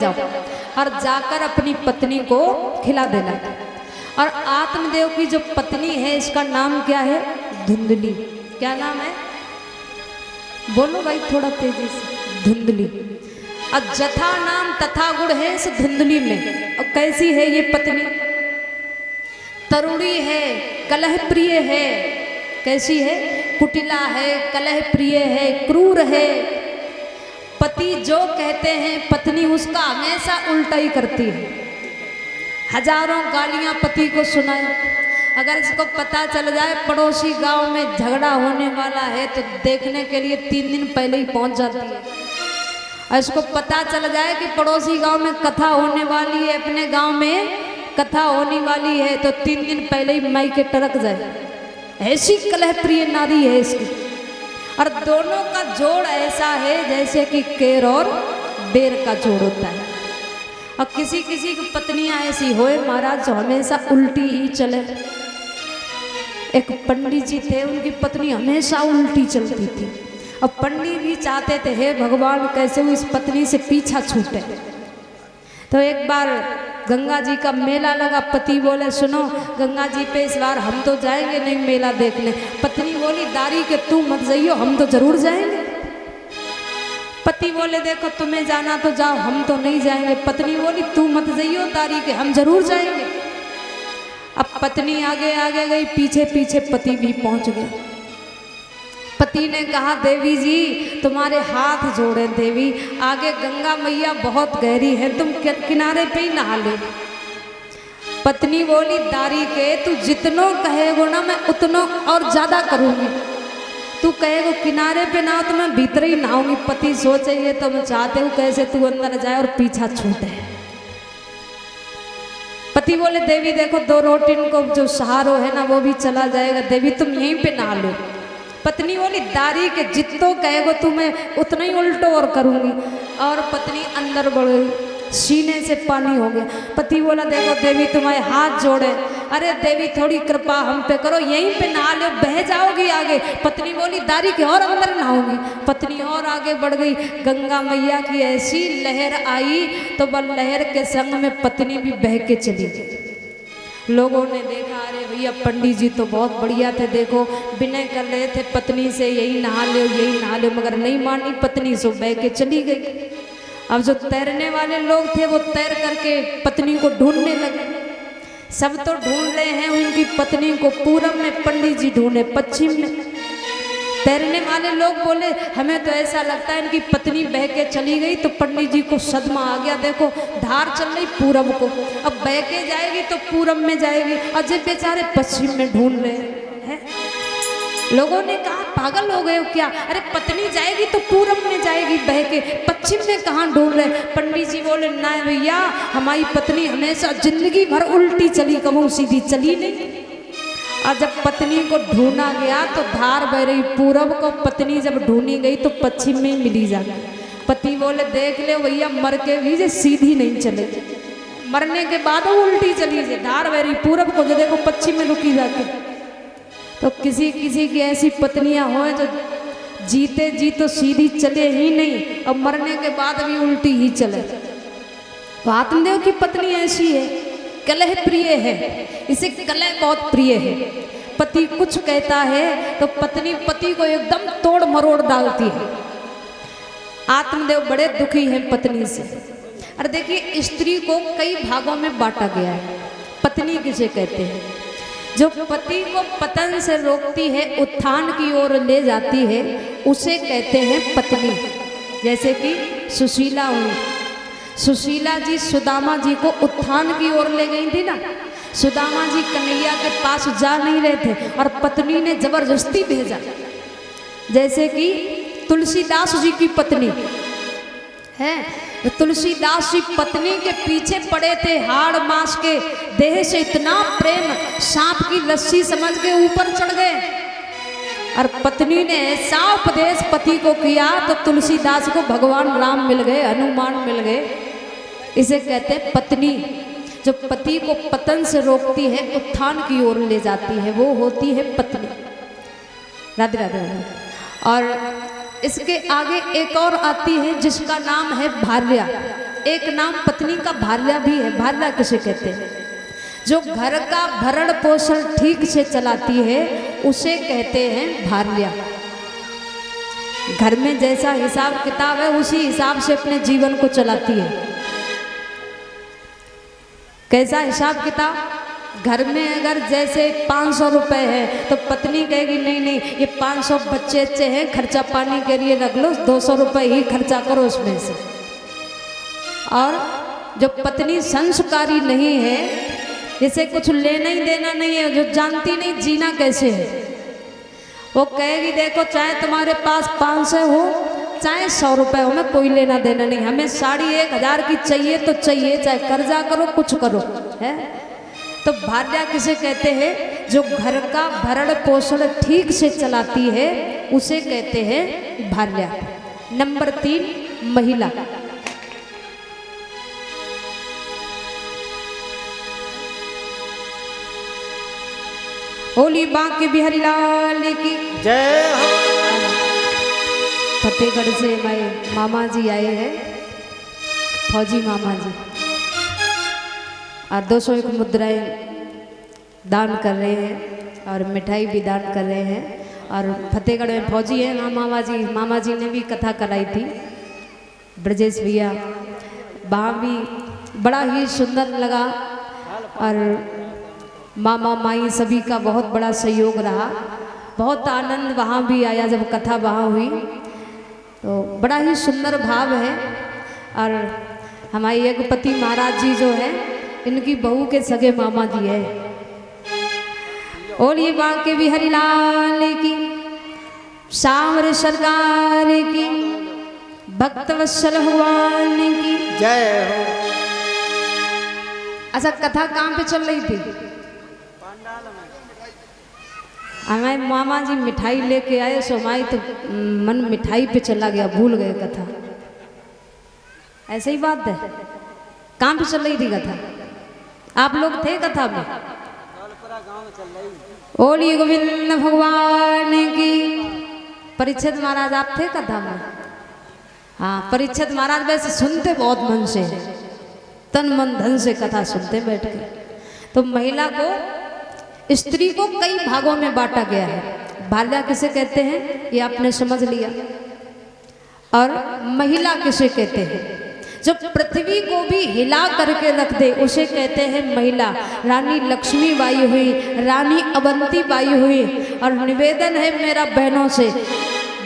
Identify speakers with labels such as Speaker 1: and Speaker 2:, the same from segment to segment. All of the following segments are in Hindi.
Speaker 1: जाओ और जाकर अपनी पत्नी को खिला देना। और आत्मदेव की जो पत्नी है इसका नाम क्या है? धुंधली। क्या नाम है? बोलो भाई थोड़ा तेजी से। धुंधली। और जथा नाम तथा गुण है इस धुंधली में। और कैसी है ये पत्नी? तरुणी है, कलह प्रिय है। कैसी है? कुटिला है, कलह प्रिय है, क्रूर है। पति जो कहते हैं पत्नी उसका हमेशा उल्टा ही करती है। हजारों गालियां पति को सुनाए। अगर इसको पता चल जाए पड़ोसी गांव में झगड़ा होने वाला है तो देखने के लिए 3 दिन पहले ही पहुंच जाती है। और इसको पता चल जाए कि पड़ोसी गांव में कथा होने वाली है, अपने गांव में कथा होने वाली है, तो 3 दिन पहले ही मायके टरक जाए। ऐसी कलह प्रिय नारी है इसकी। और दोनों का जोड़ ऐसा है जैसे कि केर और बेर का जोड़ होता है। और किसी किसी की पत्नियां ऐसी होए महाराज जो हमेशा उल्टी ही चले। एक पंडित जी थे, उनकी पत्नी हमेशा उल्टी चलती थी। और पंडित भी चाहते थे हे भगवान कैसे वो इस पत्नी से पीछा छूटे। तो एक बार गंगा जी का मेला लगा। पति बोले सुनो गंगा जी पे इस बार हम तो जाएंगे नहीं मेला देखने। पत्नी बोली दारी के तू मत जाइयो, हम तो जरूर जाएंगे। पति बोले देखो तुम्हें जाना तो जाओ, हम तो नहीं जाएंगे। पत्नी बोली तू मत जाइयो दारी के, हम जरूर जाएंगे। अब पत्नी आगे आगे गई, पीछे पीछे पति भी पहुंच गए। पति ने कहा देवी जी तुम्हारे हाथ जोड़े देवी, आगे गंगा मैया बहुत गहरी है, तुम किनारे पे ही नहा ले। पत्नी बोली दारी के तू जितनो कहेगो ना मैं उतनो और ज्यादा करूंगी। तू कहेगो किनारे पे ना तो मैं भीतर ही नहाऊंगी। पति सोचे ये तो मैं चाहते हूँ कैसे तू अंदर जाए और पीछा छूटे। पति बोले देवी देखो 2 रोटिन को जो सहारो है ना वो भी चला जाएगा, देवी तुम यहीं पे नहा लो। पत्नी बोली दारी के जितो कहेगो तुम्हें उतना ही उल्टो और करूंगी। और पत्नी अंदर बढ़ गई, सीने से पानी हो गया। पति बोला देखो देवी तुम्हारे हाथ जोड़े। अरे देवी थोड़ी कृपा हम पे करो, यहीं पे नहा लो, बह जाओगी आगे। पत्नी बोली दारी के और अंदर नहाऊंगी। पत्नी और आगे बढ़ गई। गंगा मैया की ऐसी लहर आई तो वह लहर के संग में पत्नी भी बह के चली गई। लोगों ने देखा अरे भैया पंडित जी तो बहुत बढ़िया थे, देखो विनय कर रहे थे पत्नी से यही नहा लो यही नहा लो, मगर नहीं मानी पत्नी सो बह के चली गई। अब जो तैरने वाले लोग थे वो तैर करके पत्नी को ढूंढने लगे। सब तो ढूंढ रहे हैं उनकी पत्नी को, पूरब में पंडित जी ढूंढे पश्चिम में। तैरने वाले लोग बोले हमें तो ऐसा लगता है इनकी पत्नी बह के चली गई। तो पंडित जी को सदमा आ गया, देखो धार चल रही पूरब को, अब बह के जाएगी तो पूरब में जाएगी और जब बेचारे पश्चिम में ढूंढ रहे हैं। लोगों ने कहा पागल हो गए हो क्या? अरे पत्नी जाएगी तो पूरब में जाएगी बह के, पश्चिम में कहाँ ढूंढ रहे? पंडित जी बोले ना भैया हमारी पत्नी हमेशा जिंदगी भर उल्टी चली, कबू सीधी चली नहीं। और जब पत्नी को ढूंढा गया तो धार बह रही पूरब को, पत्नी जब ढूंढी गई तो पश्चिम में मिली जाती। पति बोले देख ले भैया मर के भी जे सीधी नहीं चले, मरने के बाद वो उल्टी चली जे, धार बह रही पूरब को जो देखो पश्चिम में रुकी जाती। तो किसी किसी की ऐसी पत्नियां हो जो जीते जी तो सीधी चले ही नहीं और मरने के बाद भी उल्टी ही चले। तो आत्मदेव की पत्नी ऐसी है, कलह प्रिय है, इसे कलह बहुत प्रिय है। पति कुछ कहता है तो पत्नी पति को एकदम तोड़ मरोड़ डालती है। आत्मदेव बड़े दुखी हैं पत्नी से। और देखिए स्त्री को कई भागों में बांटा गया है। पत्नी किसे कहते हैं? जो पति को पतन से रोकती है, उत्थान की ओर ले जाती है, उसे कहते हैं पत्नी। जैसे कि सुशीला हुई, सुशीला जी सुदामा जी को उत्थान की ओर ले गई थी ना। सुदामा जी कन्हैया के पास जा नहीं रहे थे और पत्नी ने जबरदस्ती भेजा। जैसे कि तुलसीदास जी की पत्नी है, तुलसीदास जी पत्नी के पीछे पड़े थे, हाड़ मास के देह से इतना प्रेम, सांप की रस्सी समझ के ऊपर चढ़ गए। और पत्नी ने ऐसा उपदेश पति को किया तो तुलसीदास को भगवान राम मिल गए, हनुमान मिल गए। इसे कहते हैं पत्नी। जो पति को पतन से रोकती है, उत्थान की ओर ले जाती है, वो होती है पत्नी। राधे राधे। और इसके आगे एक और आती है जिसका नाम है भार्या। एक नाम पत्नी का भार्या भी है। भार्या किसे कहते हैं? जो घर का भरण पोषण ठीक से चलाती है उसे कहते हैं भार्या। घर में जैसा हिसाब किताब है उसी हिसाब से अपने जीवन को चलाती है। कैसा हिसाब किताब? घर में अगर जैसे 500 रुपए है तो पत्नी कहेगी नहीं नहीं, ये 500 बच्चे अच्छे हैं, खर्चा पानी के लिए रख लो, 200 रुपए ही खर्चा करो उसमें से। और जो पत्नी संस्कारी नहीं है, जिसे कुछ लेना ही देना नहीं है, जो जानती नहीं जीना कैसे है, वो कहेगी देखो चाहे तुम्हारे पास 500 हो चाहे 100 रुपए हो, में कोई लेना देना नहीं, हमें साड़ी 1000 की चाहिए तो चाहिए, चाहे कर्जा करो कुछ करो है। तो भार्या किसे कहते हैं? जो घर का भरण पोषण ठीक से चलाती है उसे कहते हैं भार्या। नंबर 3 महिला। होली बांके बिहारी लाल की
Speaker 2: जय हो।
Speaker 1: फतेहगढ़ से हमारे मामा जी आए हैं, फौजी मामा जी, और 201 मुद्राएं दान कर रहे हैं और मिठाई भी दान कर रहे हैं। और फतेहगढ़ में फौजी हैं मामा जी ने भी कथा कराई थी, ब्रजेश भैया, वहाँ भी बड़ा ही सुंदर लगा। और मामा माई सभी का बहुत बड़ा सहयोग रहा, बहुत आनंद वहाँ भी आया जब कथा वहाँ हुई, तो बड़ा ही सुंदर भाव है। और हमारे यज्ञपति महाराज जी जो है इनकी बहू के सगे मामा जी है। और ये बांके बिहारी लाल की, सावर सरकार की, भक्त वत्सल भगवान की
Speaker 2: जय हो।
Speaker 1: अच्छा कथा कहाँ पे चल रही थी? हमारे मामा जी मिठाई लेके आए, सो हमारी तो मन मिठाई पे चला गया, भूल गए कथा। ऐसे ही बात है। कहाँ पे चल रही थी कथा? आप लोग थे कथा में? ओली गोविंद भगवान की। परीक्षित महाराज आप थे कथा में? हाँ, परीक्षित महाराज वैसे सुनते बहुत मन से, तन मन धन से कथा सुनते बैठ के। तो महिला को, स्त्री को कई भागों में बांटा गया है। भार्या किसे कहते हैं ये आपने समझ लिया। और महिला किसे कहते हैं? जो पृथ्वी को भी हिला करके रख दे उसे कहते हैं महिला। रानी लक्ष्मी बाई हुई, रानी अवंती बाई हुई। और निवेदन है मेरा बहनों से,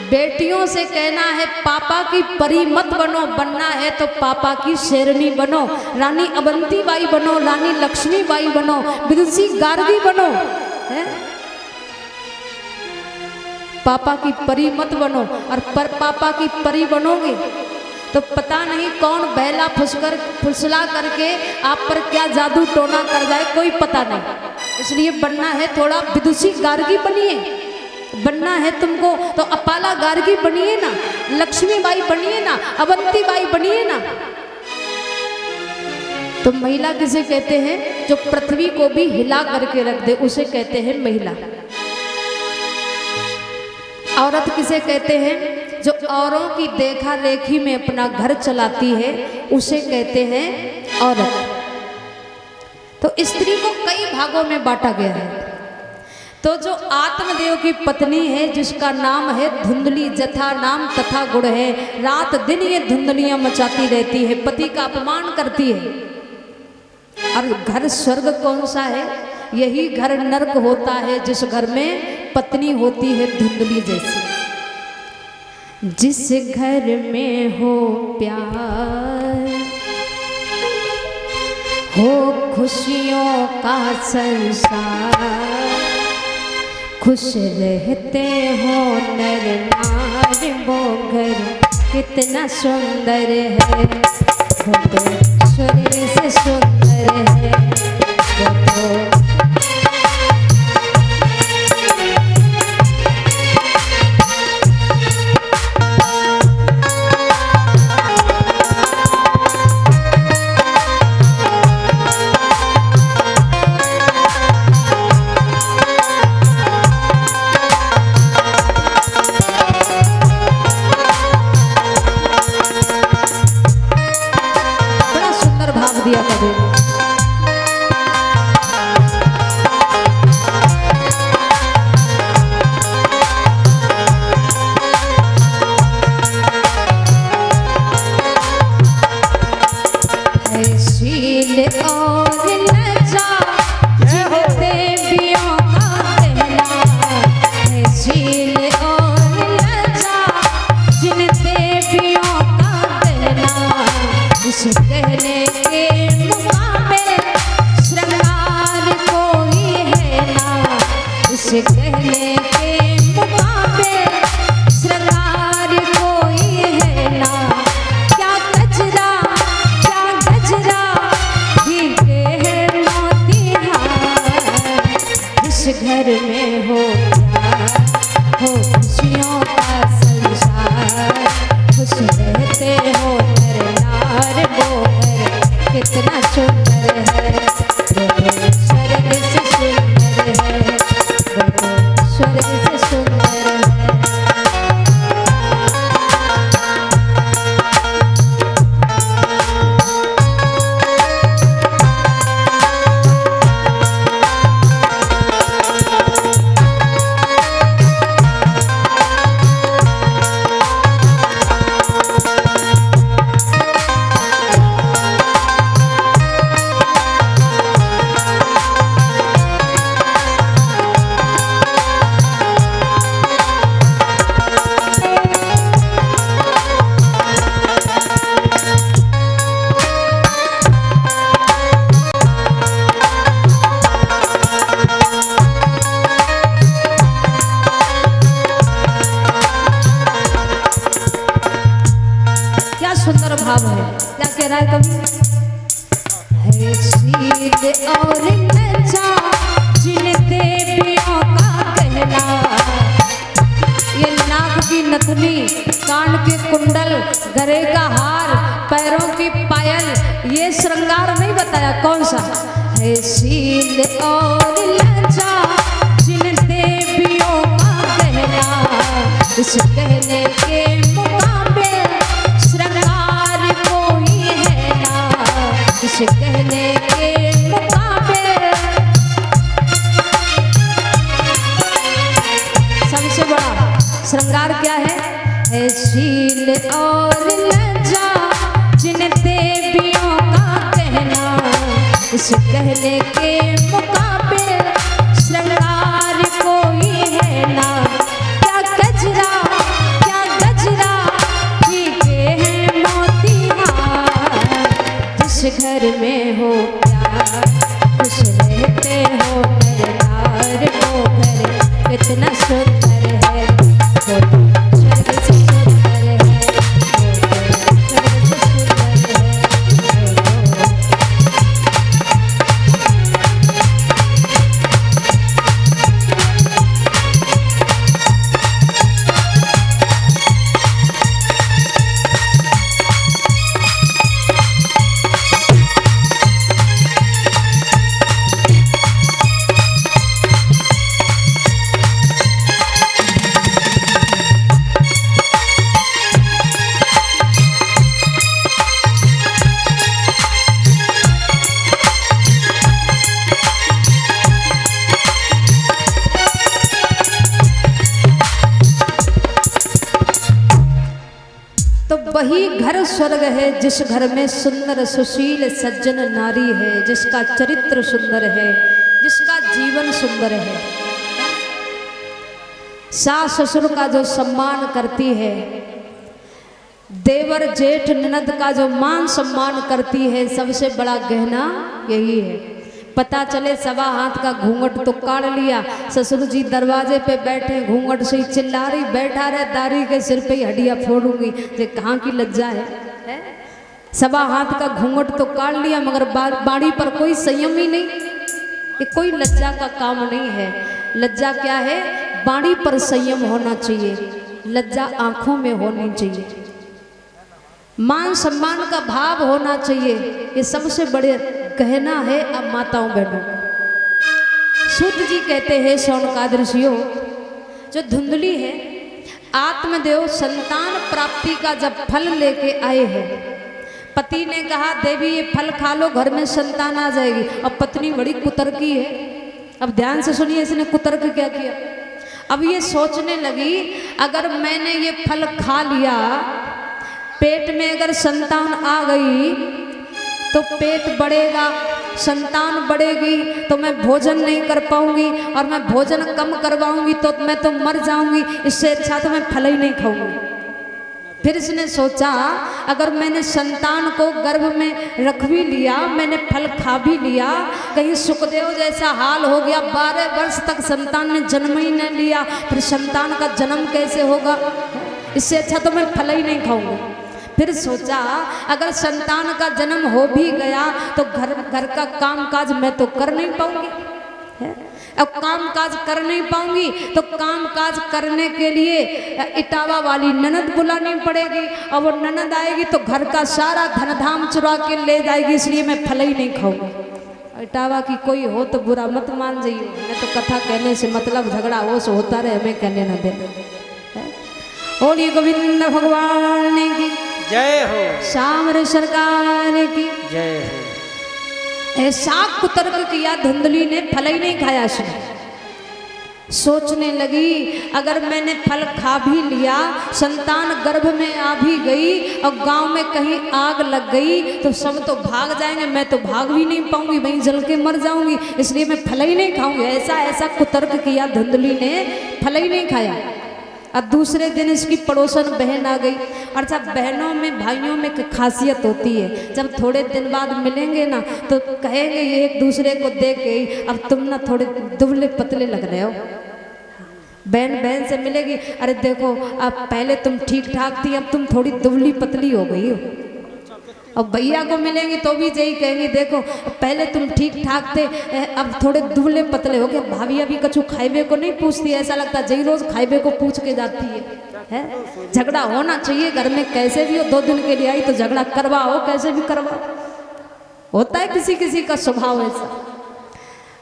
Speaker 1: बेटियों से कहना है पापा की परी मत बनो, बनना है तो पापा की शेरनी बनो। रानी अवंती बाई बनो, रानी लक्ष्मी बाई बनो, विदुषी गार्गी बनो, है? पापा की परी मत बनो। और पर पापा की परी बनोगे तो पता नहीं कौन बहला फुसला करके आप पर क्या जादू टोना कर जाए, कोई पता नहीं। इसलिए बनना है थोड़ा विदुषी गार्गी बनिए, बनना है तुमको तो अपाला गार्गी बनिए ना, लक्ष्मी बाई बनिए ना, अवंती बाई बनिए ना। तो महिला किसे कहते हैं? जो पृथ्वी को भी हिला करके रख दे उसे कहते हैं महिला। औरत किसे कहते हैं? जो औरों की देखा रेखी में अपना घर चलाती है उसे कहते हैं औरत। तो स्त्री को कई भागों में बांटा गया है। तो जो आत्मदेव की पत्नी है जिसका नाम है धुंधली, जथा नाम तथा गुण है, रात दिन ये धुंधलियां मचाती रहती है, पति का अपमान करती है। और घर स्वर्ग कौन सा है? यही घर नरक होता है जिस घर में पत्नी होती है धुंधली जैसी। जिस घर में हो प्यार, हो खुशियों का संसार, खुश रहते हो नर नारी, वो घर कितना सुंदर है, वो तो स्वर्ग से सुंदर है, वो तो दिया करें। शील और लज्जा जिन देवियों का कहना है, शील और लज्जा जिन देवियों का कहना, इस कहने के मुकाबले श्रृंगार कोई है ना, इस कहने के मुकाबले श्रृंगार कोई है ना। क्या गजरा घर में हो प्यार, हो खुशियों का संसार, खुश रहते हो नर नार, वो घर कितना सुंदर है, वो स्वर्ग से सुंदर है, वो स्वर्ग से सुंदर है। सुंदर भाव है। क्या कह रहा है कवि? है शील और लज्जा जिन देवियों का कहना, ये नाक की नथनी, कान के कुंडल, गले का हार, पैरों की पायल, ये श्रृंगार नहीं बताया कौन सा है। शील और लज्जा जिन देवियों का कहना, इस कहने के मुकाबले श्रृंगार कोई है ना, इस कहने के मुकाबले सबसे बड़ा श्रृंगार क्या है शील और लज्जा जिन देवियों का कहना, इस कहने के मुकाबले श्रृंगार कोई है ना। क्या गजरा घर में हो प्यार, खुश रहते हो नर नार, वो घर कितना सुंदर है, वो स्वर्ग से सुंदर है, वो स्वर्ग से सुंदर है। वही घर स्वर्ग है जिस घर में सुंदर सुशील सज्जन नारी है, जिसका चरित्र सुंदर है, जिसका जीवन सुंदर है। सास ससुर का जो सम्मान करती है, देवर जेठ ननद का जो मान सम्मान करती है, सबसे बड़ा गहना यही है। पता चले सवा हाथ का घूंघट तो काढ़ लिया, ससुर जी दरवाजे पे बैठे, घूंघट से ही चिल्ला रही, बैठा रहे, दारी के सिर पे ही हड्डियां फोड़ूंगी। ये कहाँ की लज्जा है? सवा हाथ का घूंघट तो काढ़ लिया, मगर बाड़ी पर कोई संयम ही नहीं। ये कोई लज्जा का काम नहीं है। लज्जा क्या है? बाड़ी पर संयम होना चाहिए, लज्जा आंखों में होनी चाहिए, मान सम्मान का भाव होना चाहिए। ये सबसे बड़े गहना है अब माताओं बहनों। सूत जी कहते हैं शौनकादृशियों, जो धुंधली है आत्मदेव संतान प्राप्ति का जब फल लेके आए हैं, पति ने कहा देवी ये फल खा लो, घर में संतान आ जाएगी। अब पत्नी बड़ी कुतर्की है। अब ध्यान से सुनिए इसने कुतर्क क्या किया। अब ये सोचने लगी अगर मैंने ये फल खा लिया, पेट में अगर संतान आ गई तो पेट बढ़ेगा, संतान बढ़ेगी तो मैं भोजन नहीं कर पाऊंगी, और मैं भोजन कम करवाऊंगी तो मैं तो मर जाऊंगी। इससे अच्छा तो मैं फल ही नहीं खाऊंगी। फिर इसने सोचा अगर मैंने संतान को गर्भ में रख भी लिया, मैंने फल खा भी लिया, कहीं सुखदेव जैसा हाल हो गया, 12 वर्ष तक संतान ने जन्म ही नहीं लिया, फिर संतान का जन्म कैसे होगा। इससे अच्छा तो मैं फल ही नहीं खाऊंगी। फिर सोचा अगर संतान का जन्म हो भी गया तो घर का काम काज मैं तो कर नहीं पाऊंगी। अब काम काज कर नहीं पाऊंगी तो काम काज करने के लिए इटावा वाली ननद बुलानी पड़ेगी, और वो ननद आएगी तो घर का सारा धन धाम चुरा के ले जाएगी। इसलिए मैं फल ही नहीं खाऊंगी। इटावा की कोई हो तो बुरा मत मान जाइए, मैं तो कथा कहने से मतलब झगड़ा हो सो होता रहे, हमें कहने ना देना। बोलिए गोविंद भगवान की
Speaker 2: जय हो,
Speaker 1: सामर सरकार की
Speaker 2: जय हो।
Speaker 1: ऐसा कुतर्क किया धुंधली ने, फल ही नहीं खाया। सोचने लगी अगर मैंने फल खा भी लिया, संतान गर्भ में आ भी गई और गांव में कहीं आग लग गई तो सब तो भाग जाएंगे, मैं तो भाग भी नहीं पाऊंगी, वहीं जल के मर जाऊंगी। इसलिए मैं फल ही नहीं खाऊंगी। ऐसा कुतर्क किया धुंधली ने, फल ही नहीं खाया। और दूसरे दिन इसकी पड़ोसन बहन आ गई। और जब बहनों में भाइयों में एक खासियत होती है, जब थोड़े दिन बाद मिलेंगे ना तो कहेंगे ये एक दूसरे को देख के अब तुम ना थोड़े दुबले पतले लग रहे हो। बहन बहन से मिलेगी, अरे देखो अब पहले तुम ठीक ठाक थी, अब तुम थोड़ी दुबली पतली हो गई हो। अब भैया को मिलेंगी तो भी यही कहेंगी, देखो पहले तुम ठीक ठाक थे, अब थोड़े दुबले पतले हो गए। भाभी अभी कछु खाइबे को नहीं पूछती, ऐसा लगता है जही रोज खाइबे को पूछ के जाती है? झगड़ा होना चाहिए घर में, कैसे भी हो। 2 दिन के लिए आई तो झगड़ा करवाओ, कैसे भी करवाओ। होता है किसी किसी का स्वभाव ऐसा।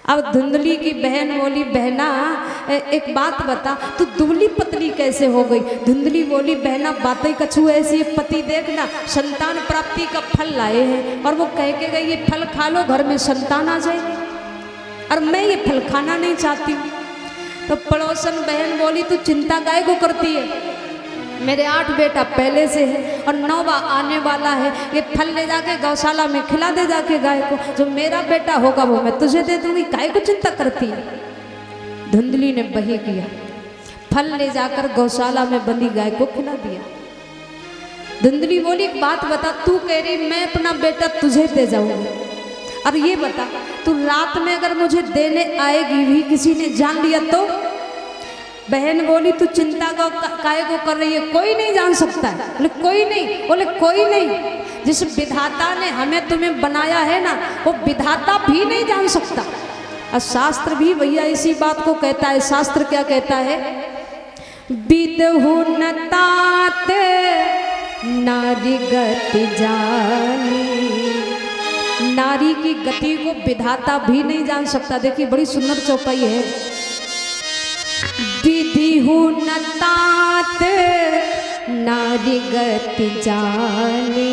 Speaker 1: अब धुंधली की बहन बोली, बहना एक बात बता, तू दुबली पतली कैसे हो गई? धुंधली बोली, बहना बातें कछु ऐसी, पति देखना संतान प्राप्ति का फल लाए हैं और वो कह के गई ये फल खा लो, घर में संतान आ जाएगी, और मैं ये फल खाना नहीं चाहती। तो पड़ोसन बहन बोली, तू चिंता काहे को करती है? मेरे 8 बेटा पहले से है और 9वां आने वाला है। ये फल ले जाके गौशाला में खिला दे जाके गाय को, जो मेरा बेटा होगा वो मैं तुझे दे दूंगी, काहे को चिंता करती है? धुंधली ने वही किया, फल ले जाकर गौशाला में बंधी गाय को खिला दिया। धुंधली बोली, एक बात बता, तू कह रही मैं अपना बेटा तुझे दे जाऊंगी, और ये बता तू रात में अगर मुझे देने आएगी भी, किसी ने जान लिया तो? बहन बोली, तू चिंता को काहे को कर रही है? कोई नहीं जान सकता है। बोले कोई नहीं? बोले कोई नहीं, जिस विधाता ने हमें तुम्हें बनाया है ना, वो विधाता भी नहीं जान सकता। और शास्त्र भी भैया इसी बात को कहता है। शास्त्र क्या कहता है? विदहु न तात नारी गति जानी। नारी की गति को विधाता भी नहीं जान सकता। देखिए बड़ी सुंदर चौपाई है। विधिहु न तात नारी गति जाने,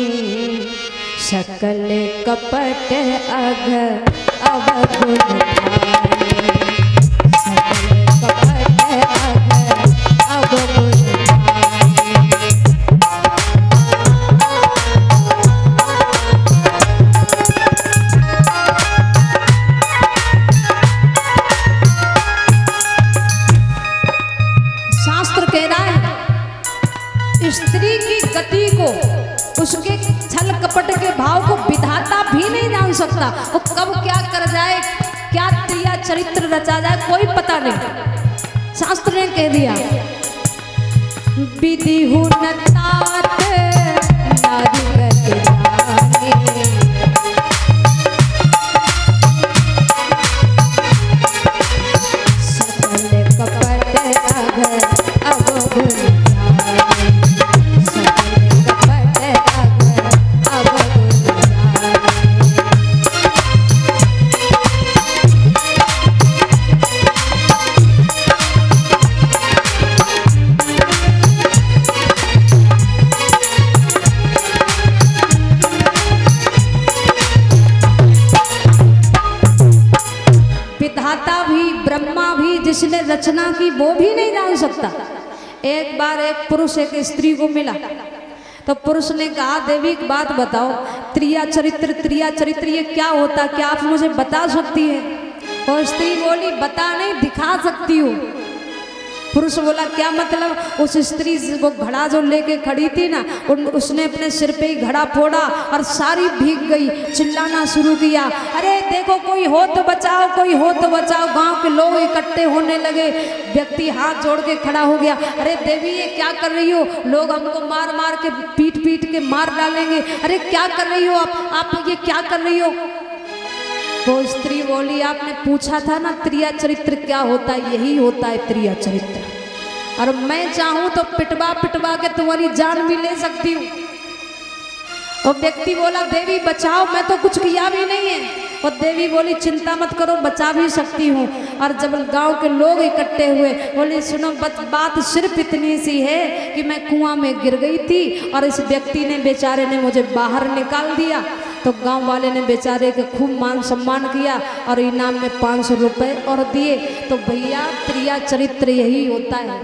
Speaker 1: सकल कपट अघ अवगुण भाने, सकल कपट अघ अवगुण स्त्री की गति को, उसके छल कपट के भाव को विधाता भी नहीं जान सकता। वो कब क्या कर जाए, क्या क्रिया चरित्र रचा जाए, कोई पता नहीं। शास्त्र ने कह दिया, विधिहु न तात नारी गति जाने, सकल कपट अघ अवगुण जिसने रचना की वो भी नहीं जान सकता। एक बार एक पुरुष एक स्त्री को मिला तो पुरुष ने कहा देवी एक बात बताओ, त्रिया चरित्र ये क्या होता, क्या आप मुझे बता सकती है? और स्त्री बोली बता नहीं दिखा सकती हूँ। पुरुष बोला क्या मतलब? उस स्त्री वो घड़ा जो लेके खड़ी थी ना, उसने अपने सिर पे ही घड़ा फोड़ा और सारी भीग गई, चिल्लाना शुरू किया, अरे देखो कोई हो तो बचाओ, कोई हो तो बचाओ। गांव के लोग इकट्ठे होने लगे, व्यक्ति हाथ जोड़ के खड़ा हो गया, अरे देवी ये क्या कर रही हो? लोग हमको मार मार के पीट के मार डालेंगे, अरे क्या कर रही हो आप ये क्या कर रही हो? वो स्त्री बोली आपने पूछा था ना त्रिया चरित्र क्या होता है, यही होता है त्रिया चरित्र, और मैं चाहूं तो पिटवा के तुम्हारी जान भी ले सकती हूँ। और व्यक्ति बोला देवी बचाओ, मैं तो कुछ किया भी नहीं है। और देवी बोली चिंता मत करो, बचा भी सकती हूँ। और जब गांव के लोग इकट्ठे हुए बोले सुनो बात सिर्फ इतनी सी है कि मैं कुआं में गिर गई थी और इस व्यक्ति ने बेचारे ने मुझे बाहर निकाल दिया। तो गांव वाले ने बेचारे के खूब मान सम्मान किया और इनाम में 500 रुपये और दिए। तो भैया त्रिया चरित्र यही होता है?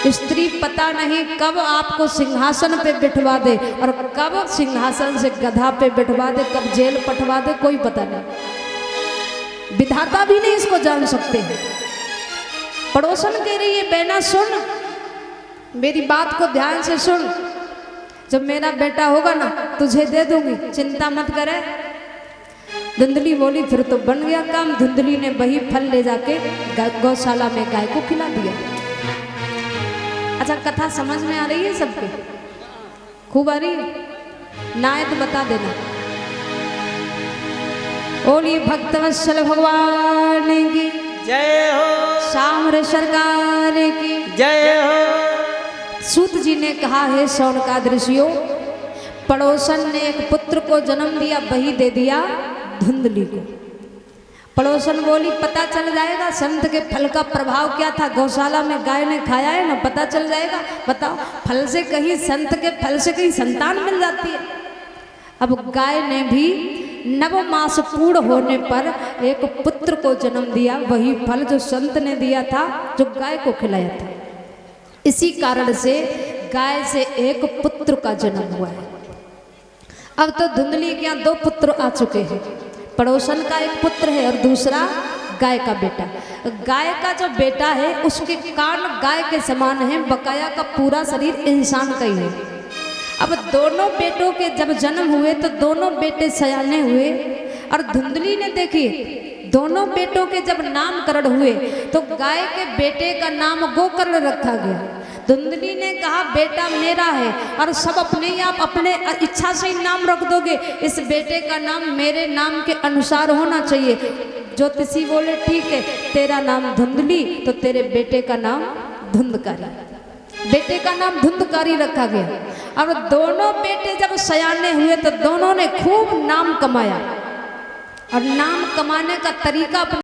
Speaker 1: स्त्री पता नहीं कब आपको सिंहासन पे बिठवा दे और कब सिंहासन से गधा पे बिठवा दे, कब जेल पठवा दे, कोई पता नहीं। विधाता भी नहीं इसको जान सकते हैं। पड़ोसन कह रही है बहना सुन, मेरी बात को ध्यान से सुन, जब मेरा बेटा होगा ना तुझे दे दूंगी, चिंता मत करे। धुंधली बोली फिर तो बन गया काम। धुंधली ने वही फल ले जाके गौशाला में गाय को खिला दिया। अच्छा कथा समझ में आ रही है सबके? खूब आ रही है ना? है तो बता देना। बोलिए भक्तवत्सल भगवान की
Speaker 2: जय हो,
Speaker 1: साम्र सरकार की
Speaker 2: जय हो।
Speaker 1: सूत जी ने कहा है शौनकादिक ऋषियों, पड़ोसन ने एक पुत्र को जन्म दिया, वही दे दिया धुंधली को। पड़ोसन बोली पता चल जाएगा संत के फल का प्रभाव क्या था, गौशाला में गाय ने खाया है ना, पता चल जाएगा। बताओ फल से कहीं, संत के फल से कहीं संतान मिल जाती है। अब गाय ने भी 9 मास पूर्ण होने पर एक पुत्र को जन्म दिया, वही फल जो संत ने दिया था, जो गाय को खिलाया था। इसी कारण से गाय से एक पुत्र का जन्म हुआ है। अब तो धुंधली के यहाँ 2 पुत्र आ चुके हैं। पड़ोसन का एक पुत्र है और दूसरा गाय का बेटा। गाय का जो बेटा है उसके कान गाय के समान है, बकाया का पूरा शरीर इंसान का ही है। अब दोनों बेटों के जब जन्म हुए तो दोनों बेटे सयाने हुए और धुंधली ने देखिए दोनों बेटों के जब नामकरण हुए तो गाय के बेटे का नाम गोकर्ण रखा गया। धुंधली ने कहा बेटा मेरा है और सब अपने ही आप अपने इच्छा से ही नाम रख दोगे, इस बेटे का नाम मेरे नाम के अनुसार होना चाहिए। ज्योतिषी बोले ठीक है, तेरा नाम धुंधली तो तेरे बेटे का नाम धुंधकारी। बेटे का नाम धुंधकारी रखा गया। अब दोनों बेटे जब सयाने हुए तो दोनों ने खूब नाम कमाया और नाम कमाने का तरीका